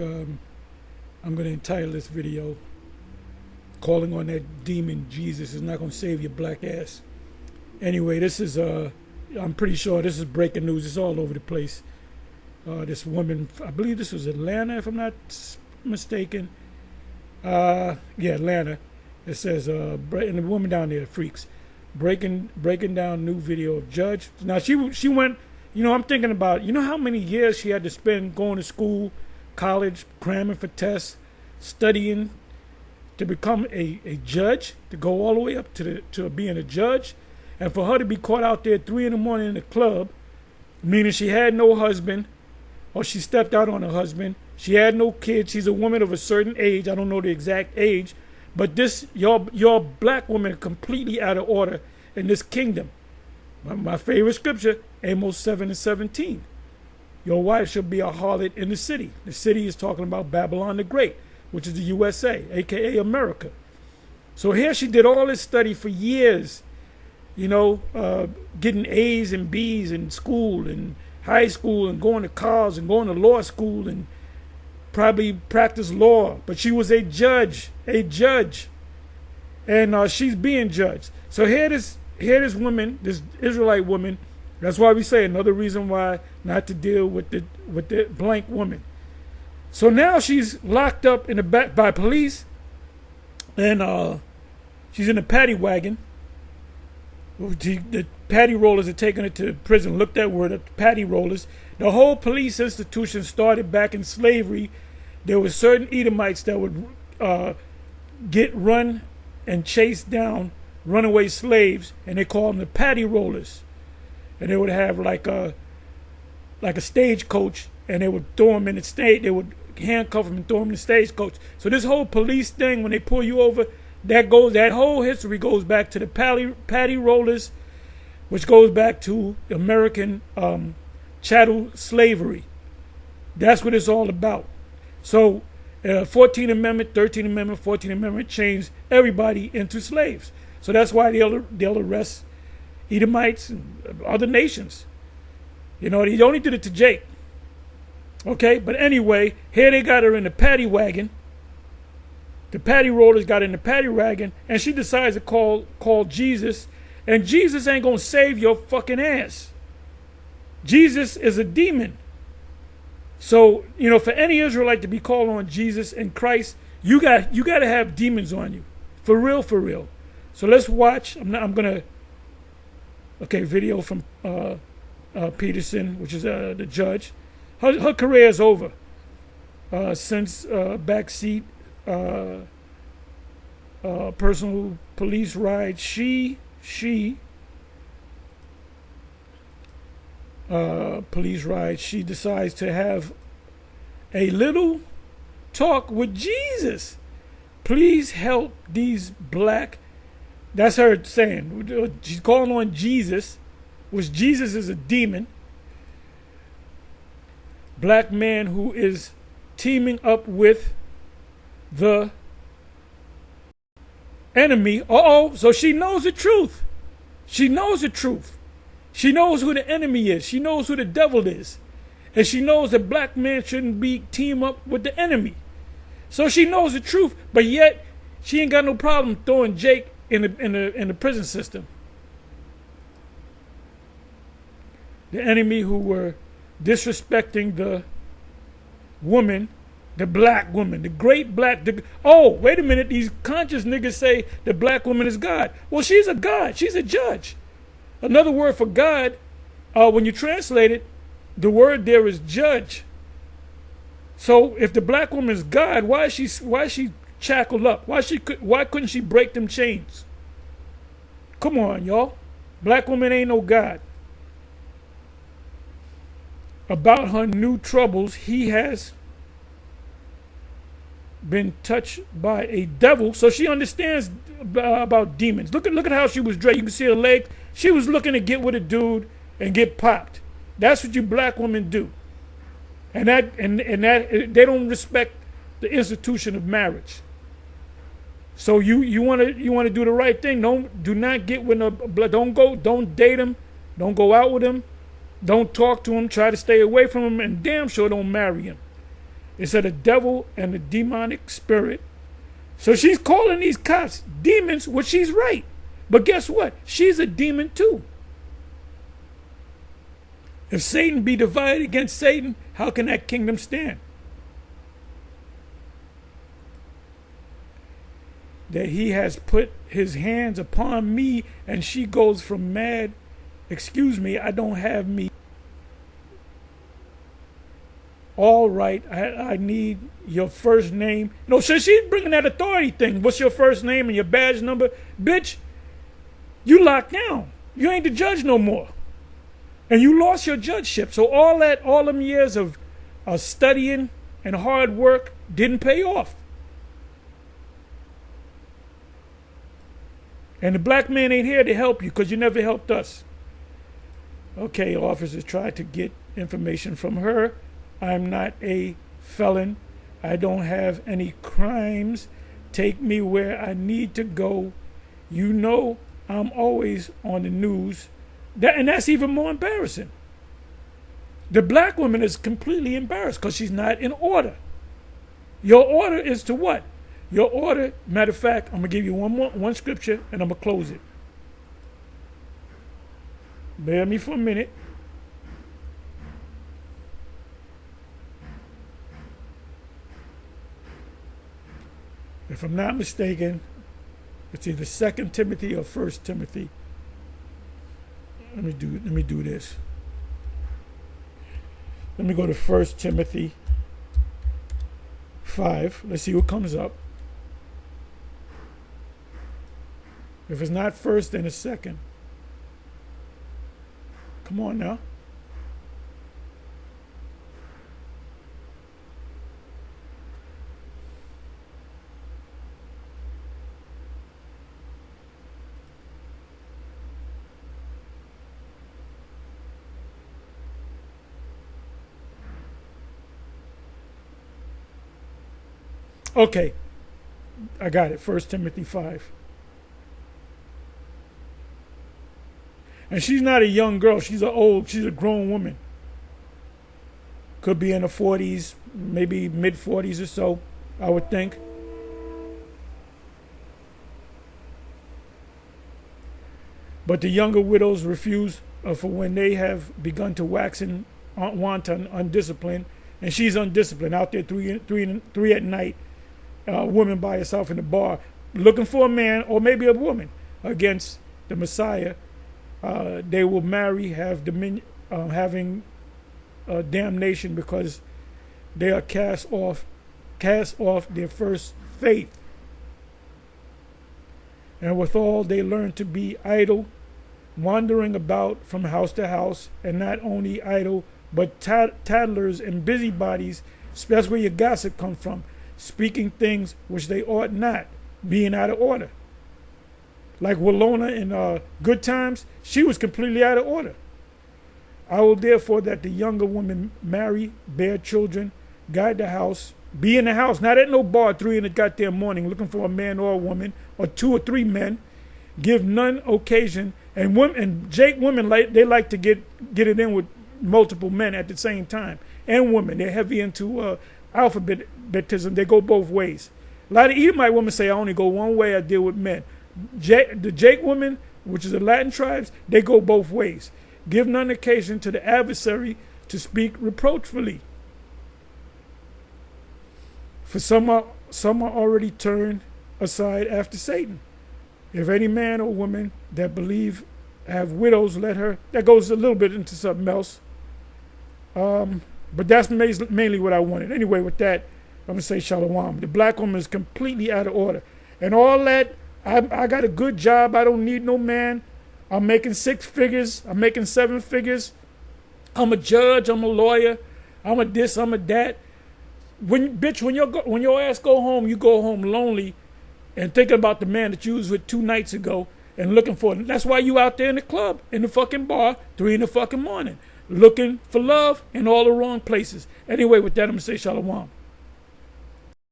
I'm going to entitle this video, Calling on That Demon Jesus Is Not Going to Save Your Black Ass. Anyway, this is, I'm pretty sure this is breaking news. It's all over the place. This woman, I believe this was Atlanta, if I'm not mistaken. Yeah, Atlanta. It says, and the woman down there, freaks, breaking down new video of judge. Now she went, I'm thinking about, how many years she had to spend going to school, college, cramming for tests, studying to become a judge, to go all the way up to being a judge, and for her to be caught out there at 3 a.m. in the club, meaning she had no husband, or she stepped out on her husband. She had no kids. She's a woman of a certain age. I don't know the exact age, but your black women are completely out of order in this kingdom. My favorite scripture, Amos 7:17. Your wife shall be a harlot in the city. The city is talking about Babylon the Great, which is the USA, aka America. So here she did all this study for years, getting A's and B's in school and high school and going to college and going to law school and probably practiced law. But she was a judge, and she's being judged. So here this woman, this Israelite woman. That's why we say another reason why not to deal with the blank woman. So now she's locked up in the back by police, and she's in a paddy wagon. The paddy rollers are taking her to prison. Look that word up, paddy rollers. The whole police institution started back in slavery. There were certain Edomites that would get run and chase down runaway slaves, and they called them the paddy rollers. And they would have like a stagecoach, and they would throw them in the stage. They would handcuff them and throw them in the stagecoach. So this whole police thing, when they pull you over, that whole history goes back to the paddy rollers, which goes back to American chattel slavery. That's what it's all about. So 14th Amendment, 13th Amendment, 14th Amendment changed everybody into slaves. So that's why they'll arrest Edomites and other nations. They only did it to Jake. Okay, but anyway, here they got her in the paddy wagon. The paddy rollers got in the paddy wagon, and she decides to call Jesus, and Jesus ain't gonna save your fucking ass. Jesus is a demon. So, for any Israelite to be called on Jesus and Christ, you got to have demons on you. For real, for real. So let's watch. Video from Peterson, which is the judge. Her career is over since backseat personal police ride. Police ride. She decides to have a little talk with Jesus. Please help these black. That's her saying. She's calling on Jesus, which Jesus is a demon. Black man who is teaming up with the enemy. So she knows the truth. She knows the truth. She knows who the enemy is. She knows who the devil is. And she knows that black men shouldn't team up with the enemy. So she knows the truth, but yet she ain't got no problem throwing Jake in the prison system. The enemy who were disrespecting the woman, the black woman, the great black. Wait a minute! These conscious niggas say the black woman is God. Well, she's a God. She's a judge. Another word for God, when you translate it, the word there is judge. So if the black woman is God, why is she shackled up? Why couldn't she break them chains? Come on, y'all. Black woman ain't no God. About her new troubles, he has been touched by a devil. So she understands about demons. Look at how she was dressed. You can see her legs. She was looking to get with a dude and get popped. That's what you black women do. And that they don't respect the institution of marriage. So you want to do the right thing. Do not get with don't date him, don't go out with him, don't talk to him, try to stay away from him, and damn sure don't marry him. It said a devil and a demonic spirit. So she's calling these cops demons, which she's right. But guess what? She's a demon too. If Satan be divided against Satan, how can that kingdom stand? That he has put his hands upon me, and she goes from mad, excuse me, I don't have me. All right, I need your first name. No, so she's bringing that authority thing. What's your first name and your badge number? Bitch, you locked down. You ain't the judge no more. And you lost your judgeship. So all them years of studying and hard work didn't pay off. And the black man ain't here to help you because you never helped us. Okay, officers tried to get information from her. I'm not a felon. I don't have any crimes. Take me where I need to go. You know I'm always on the news. And that's even more embarrassing. The black woman is completely embarrassed because she's not in order. Your order is to what? Your order, matter of fact, I'm going to give you one scripture and I'm going to close it. Bear me for a minute. If I'm not mistaken, it's either 2 Timothy or 1 Timothy. Let me do this. Let me go to 1 Timothy 5. Let's see what comes up. If it's not first, then it's second. Come on now. Okay, I got it. 1 Timothy 5. And she's not a young girl. She's a grown woman. Could be in her 40s, maybe mid-40s or so, I would think. But the younger widows refuse for when they have begun to wax and wanton, undisciplined. And she's undisciplined out there three at night. Woman by herself in the bar, looking for a man or maybe a woman against the Messiah. They will marry, have dominion, having damnation because they are cast off their first faith. And withal, they learn to be idle, wandering about from house to house, and not only idle, but tattlers and busybodies. That's where your gossip comes from. Speaking things which they ought not, being out of order. Like Walona in Good Times, she was completely out of order. I will therefore that the younger women marry, bear children, guide the house, be in the house, not at no bar 3 in the goddamn morning looking for a man or a woman, or 2 or 3 men, give none occasion, and women and Jake women they like to get it in with multiple men at the same time, and women they're heavy into alphabetism. They go both ways. A lot of Edomite women say I only go one way. I deal with men. The Jake women, which is the Latin tribes, they go both ways. Give none occasion to the adversary to speak reproachfully. For some are already turned aside after Satan. If any man or woman that believe have widows, let her. That goes a little bit into something else. But that's mainly what I wanted. Anyway, with that, I'm going to say shalom. The black woman is completely out of order. And all that, I got a good job. I don't need no man. I'm making 6 figures. I'm making 7 figures. I'm a judge. I'm a lawyer. I'm a this. I'm a that. When your ass go home, you go home lonely and thinking about the man that you was with 2 nights ago and looking for him. That's why you out there in the club, in the fucking bar, 3 in the fucking morning, looking for love in all the wrong places. Anyway, with that, I'm going to say shalom.